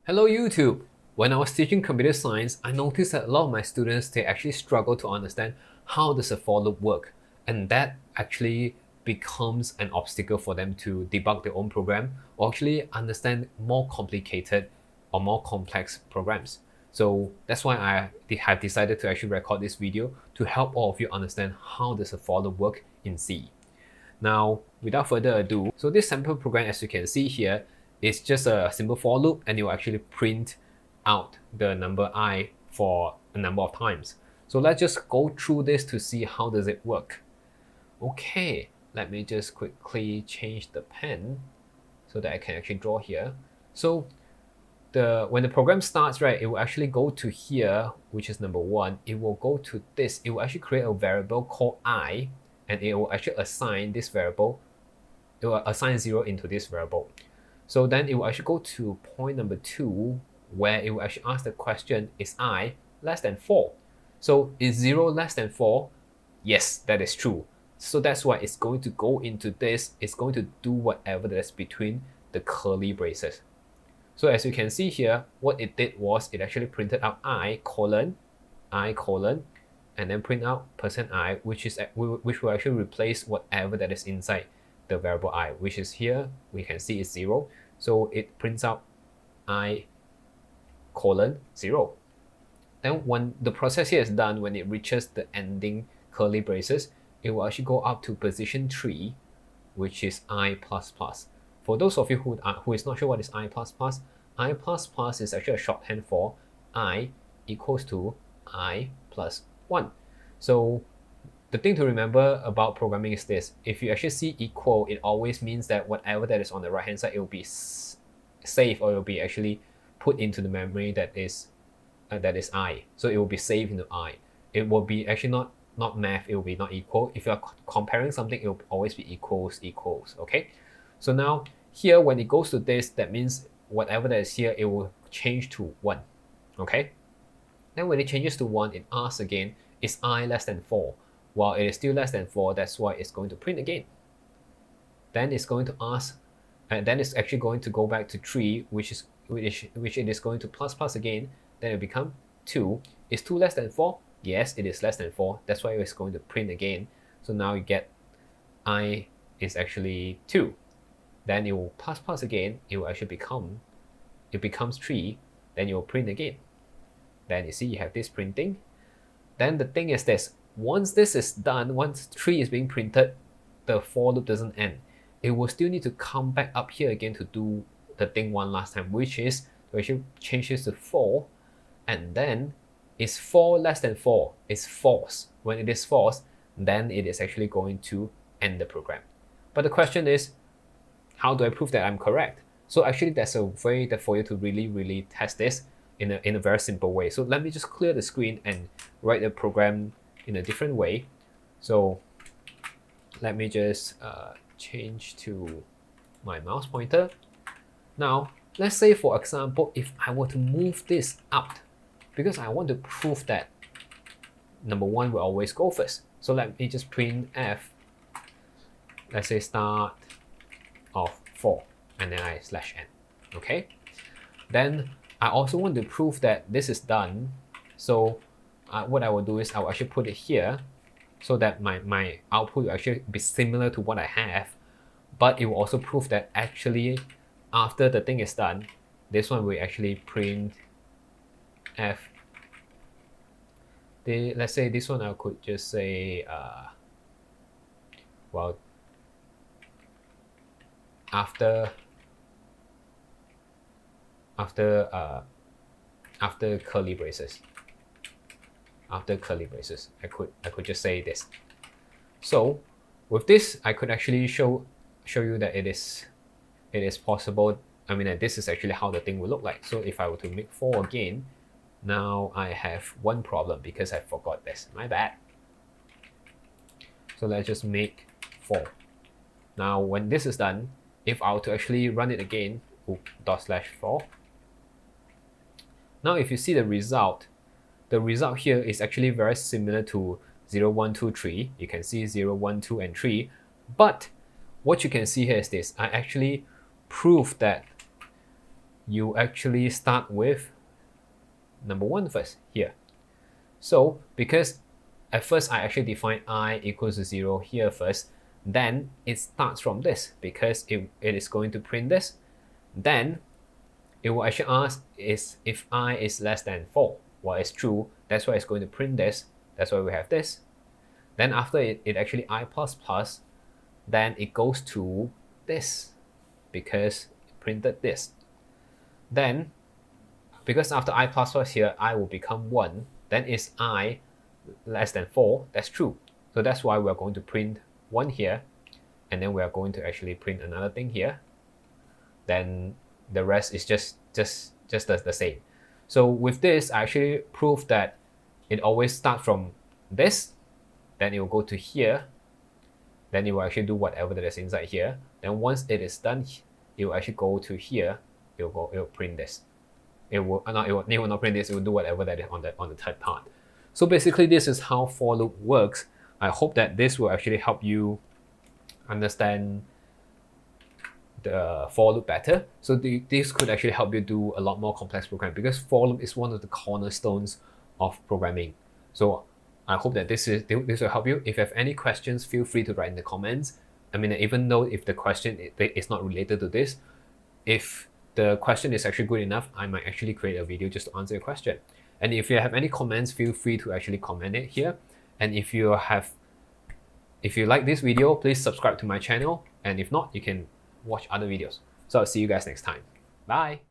Hello YouTube! When I was teaching computer science, I noticed that a lot of my students, they actually struggle to understand how does a for loop work, and that actually becomes an obstacle for them to debug their own program or actually understand more complicated or more complex programs. So that's why I have decided to actually record this video to help all of you understand how does a for loop work in C. Now, without further ado, so this sample program, as you can see here, is just a simple for loop, and it will actually print out the number I for a number of times. So let's just go through this to see how does it work. Okay, let me just quickly change the pen so that I can actually draw here. So when the program starts, right, it will actually go to here, which is number one. It will go to this. It will actually create a variable called I, and it will actually assign this variable. It will assign 0 into this variable. So then it will actually go to point number 2, where it will actually ask the question, is I less than 4? So is 0 less than 4? Yes, that is true. So that's why it's going to go into this. It's going to do whatever that is between the curly braces. So as you can see here, what it did was it actually printed out I colon, and then print out %I, which will actually replace whatever that is inside the variable I, which is here, we can see is 0. So it prints out I colon 0. Then when the process here is done, when it reaches the ending curly braces, it will actually go up to position 3, which is I++. For those of you who is not sure what is I++, I++ is actually a shorthand for I equals to I plus 1. So the thing to remember about programming is this: if you actually see equal, it always means that whatever that is on the right hand side, it will be saved, or it will be actually put into the memory that is I. So it will be saved into I. It will be actually not math, it will be not equal. If you are comparing something, it will always be equals. Okay, so now here when it goes to this, that means whatever that is here, it will change to 1. Okay, then when it changes to 1, it asks again, is I less than 4? While it is still less than 4, that's why it's going to print again. Then it's going to ask, and then it's actually going to go back to 3, which it is going to plus again. Then it become 2. Is 2 less than 4? Yes, it is less than 4. That's why it's going to print again. So now you get I is actually 2. Then it will plus again. It will actually becomes 3. Then it will print again. Then you see you have this printing. Then the thing is this: once this is done, once 3 is being printed, the for loop doesn't end. It will still need to come back up here again to do the thing one last time, which is to actually change this to 4, and then is 4 less than 4? It's false. When it is false, then it is actually going to end the program. But the question is, how do I prove that I'm correct? So actually, there's a way that for you to really test this in a very simple way. So let me just clear the screen and write the program in a different way. So let me just change to my mouse pointer. Now, let's say, for example, if I were to move this up, because I want to prove that number 1 will always go first. So let me just print f, let's say start of 4, and then I /n. Okay, then I also want to prove that this is done. So what I will do is I will actually put it here so that my output will actually be similar to what I have, but it will also prove that actually after the thing is done, this one will actually print f. Let's say this one I could just say well, after curly braces. After curly braces, I could just say this. So with this, I could actually show you that it is possible. I mean, that this is actually how the thing will look like. So if I were to make 4 again, now I have one problem because I forgot this. My bad. So let's just make 4. Now when this is done, if I were to actually run it again, /4. Now if you see the result here is actually very similar to 0, 1, 2, 3. You can see 0, 1, 2, and 3. But what you can see here is this: I actually proved that you actually start with number 1 first here. So because at first I actually define I equals to 0 here first, then it starts from this because it is going to print this. Then it will actually ask is if I is less than 4. Well, it's true. That's why it's going to print this. That's why we have this. Then after it actually I++, then it goes to this because it printed this. Then because after I++ here, I will become 1. Then is I less than 4. That's true. So that's why we're going to print 1 here. And then we are going to actually print another thing here. Then the rest is just the same. So with this, I actually proved that it always starts from this. Then it will go to here. Then it will actually do whatever that is inside here. Then once it is done, it will actually go to here. It will print this. It will not print this. It will do whatever that is on the third part. So basically, this is how for loop works. I hope that this will actually help you understand the for loop better. So this could actually help you do a lot more complex programming because for loop is one of the cornerstones of programming. So I hope that this will help you. If you have any questions, feel free to write in the comments. I mean, even though if the question is not related to this, if the question is actually good enough, I might actually create a video just to answer your question. And if you have any comments, feel free to actually comment it here. And if you like this video, please subscribe to my channel. And if not, you can watch other videos. So I'll see you guys next time. Bye.